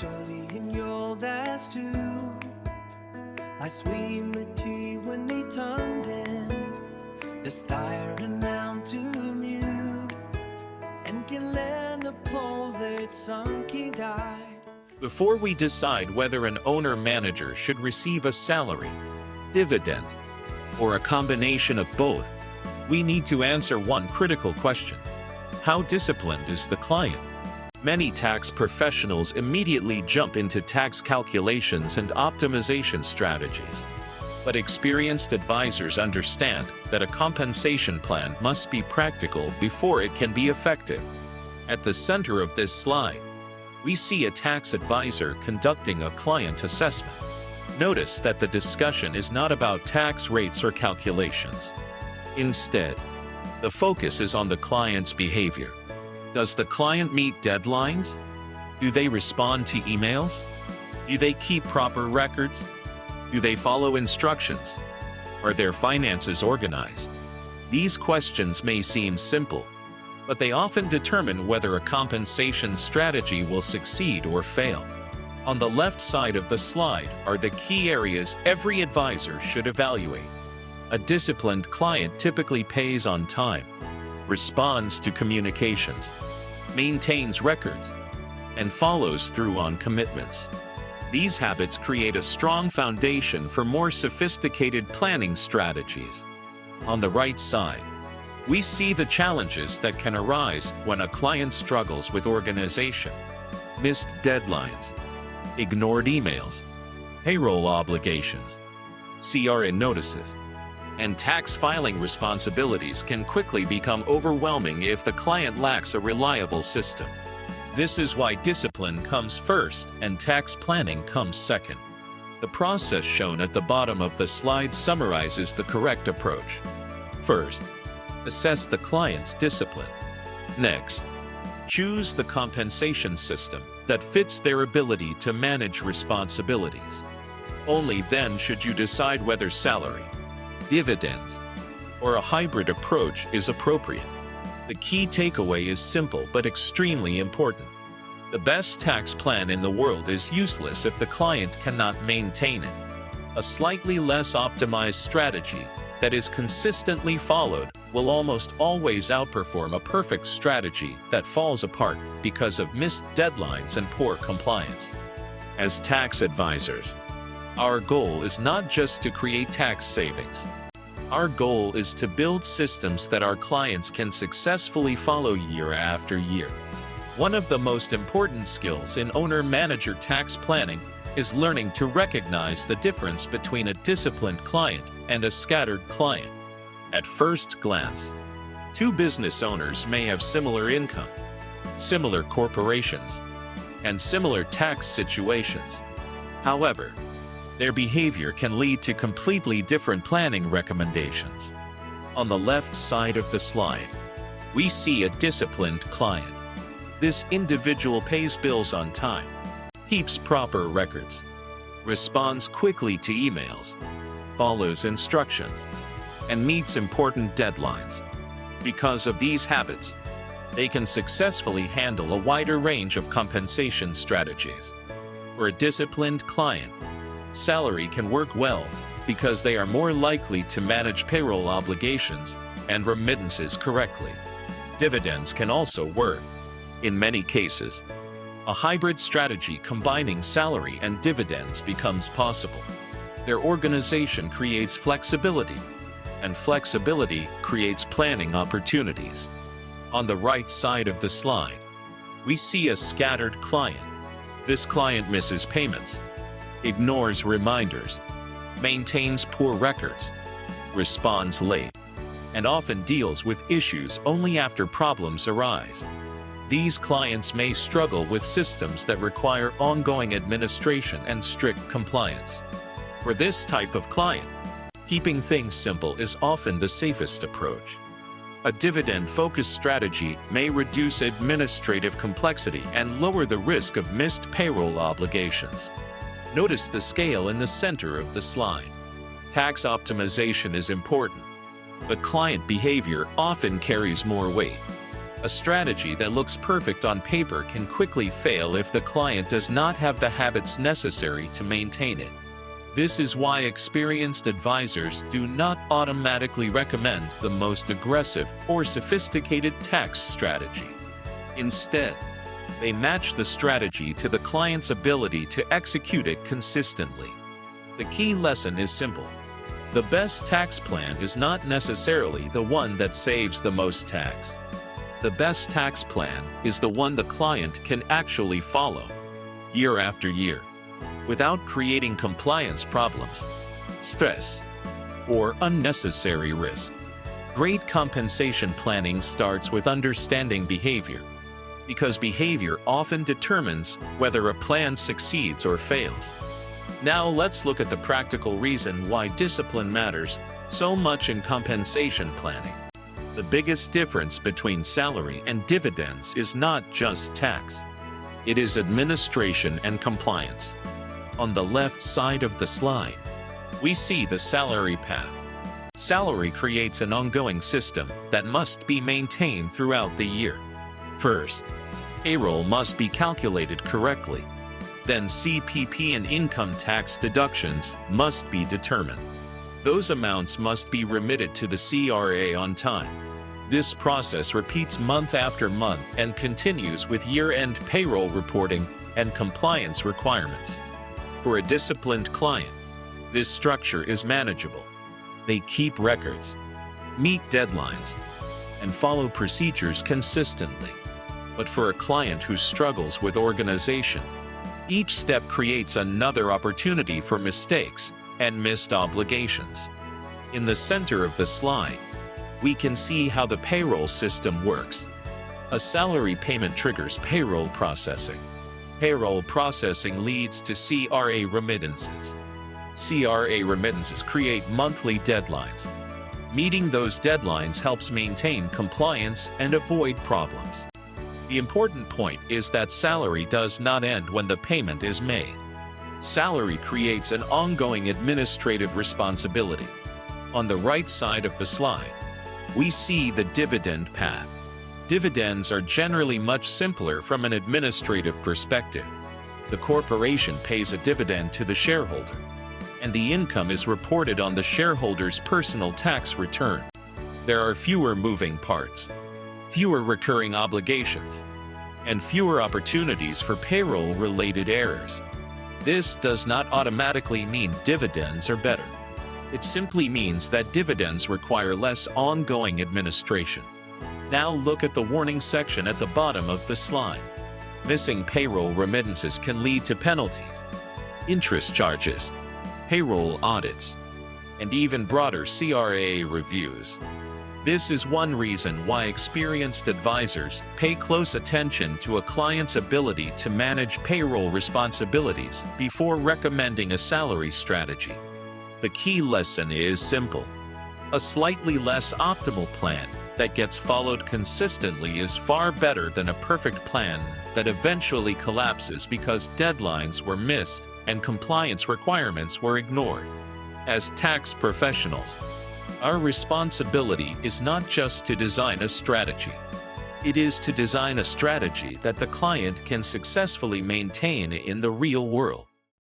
studying your last two. I swim med when they turned in. The staring down to mute. And can learn the pole that sunk he died. Before we decide whether an owner-manager should receive a salary, dividend, or a combination of both, we need to answer one critical question. How disciplined is the client? Many tax professionals immediately jump into tax calculations and optimization strategies. But experienced advisors understand that a compensation plan must be practical before it can be effective. At the center of this slide, we see a tax advisor conducting a client assessment. Notice that the discussion is not about tax rates or calculations. Instead, the focus is on the client's behavior. Does the client meet deadlines? Do they respond to emails? Do they keep proper records? Do they follow instructions? Are their finances organized? These questions may seem simple, but they often determine whether a compensation strategy will succeed or fail. On the left side of the slide are the key areas every advisor should evaluate. A disciplined client typically pays on time, responds to communications, maintains records, and follows through on commitments. These habits create a strong foundation for more sophisticated planning strategies. On the right side, we see the challenges that can arise when a client struggles with organization, missed deadlines, ignored emails, payroll obligations, CRN notices, and tax filing responsibilities can quickly become overwhelming if the client lacks a reliable system. This is why discipline comes first and tax planning comes second. The process shown at the bottom of the slide summarizes the correct approach. First, assess the client's discipline. Next, choose the compensation system that fits their ability to manage responsibilities. Only then should you decide whether salary, dividends, or a hybrid approach is appropriate. The key takeaway is simple but extremely important. The best tax plan in the world is useless if the client cannot maintain it. A slightly less optimized strategy that is consistently followed will almost always outperform a perfect strategy that falls apart because of missed deadlines and poor compliance. As tax advisors, our goal is not just to create tax savings. Our goal is to build systems that our clients can successfully follow year after year. One of the most important skills in owner-manager tax planning is learning to recognize the difference between a disciplined client and a scattered client. At first glance, two business owners may have similar income, similar corporations, and similar tax situations. However, their behavior can lead to completely different planning recommendations. On the left side of the slide, we see a disciplined client. This individual pays bills on time, keeps proper records, responds quickly to emails, follows instructions, and meets important deadlines. Because of these habits, they can successfully handle a wider range of compensation strategies. For a disciplined client, salary can work well because they are more likely to manage payroll obligations and remittances correctly. Dividends can also work. In many cases, a hybrid strategy combining salary and dividends becomes possible. Their organization creates flexibility, and flexibility creates planning opportunities. On the right side of the slide, we see a scattered client. This client misses payments, ignores reminders, maintains poor records, responds late, and often deals with issues only after problems arise. These clients may struggle with systems that require ongoing administration and strict compliance. For this type of client, keeping things simple is often the safest approach. A dividend-focused strategy may reduce administrative complexity and lower the risk of missed payroll obligations. Notice the scale in the center of the slide. Tax optimization is important, but client behavior often carries more weight. A strategy that looks perfect on paper can quickly fail if the client does not have the habits necessary to maintain it. This is why experienced advisors do not automatically recommend the most aggressive or sophisticated tax strategy. Instead, they match the strategy to the client's ability to execute it consistently. The key lesson is simple. The best tax plan is not necessarily the one that saves the most tax. The best tax plan is the one the client can actually follow, year after year, without creating compliance problems, stress, or unnecessary risk. Great compensation planning starts with understanding behavior, because behavior often determines whether a plan succeeds or fails. Now let's look at the practical reason why discipline matters so much in compensation planning. The biggest difference between salary and dividends is not just tax. It is administration and compliance. On the left side of the slide, we see the salary path. Salary creates an ongoing system that must be maintained throughout the year. First, payroll must be calculated correctly. Then CPP and income tax deductions must be determined. Those amounts must be remitted to the CRA on time. This process repeats month after month and continues with year-end payroll reporting and compliance requirements. For a disciplined client, this structure is manageable. They keep records, meet deadlines, and follow procedures consistently. But for a client who struggles with organization, each step creates another opportunity for mistakes and missed obligations. In the center of the slide, we can see how the payroll system works. A salary payment triggers payroll processing. Payroll processing leads to CRA remittances. CRA remittances create monthly deadlines. Meeting those deadlines helps maintain compliance and avoid problems. The important point is that salary does not end when the payment is made. Salary creates an ongoing administrative responsibility. On the right side of the slide, we see the dividend path. Dividends are generally much simpler from an administrative perspective. The corporation pays a dividend to the shareholder, and the income is reported on the shareholder's personal tax return. There are fewer moving parts, fewer recurring obligations, and fewer opportunities for payroll-related errors. This does not automatically mean dividends are better. It simply means that dividends require less ongoing administration. Now look at the warning section at the bottom of the slide. Missing payroll remittances can lead to penalties, interest charges, payroll audits, and even broader CRA reviews. This is one reason why experienced advisors pay close attention to a client's ability to manage payroll responsibilities before recommending a salary strategy. The key lesson is simple. A slightly less optimal plan that gets followed consistently is far better than a perfect plan that eventually collapses because deadlines were missed and compliance requirements were ignored. As tax professionals, our responsibility is not just to design a strategy. It is to design a strategy that the client can successfully maintain in the real world.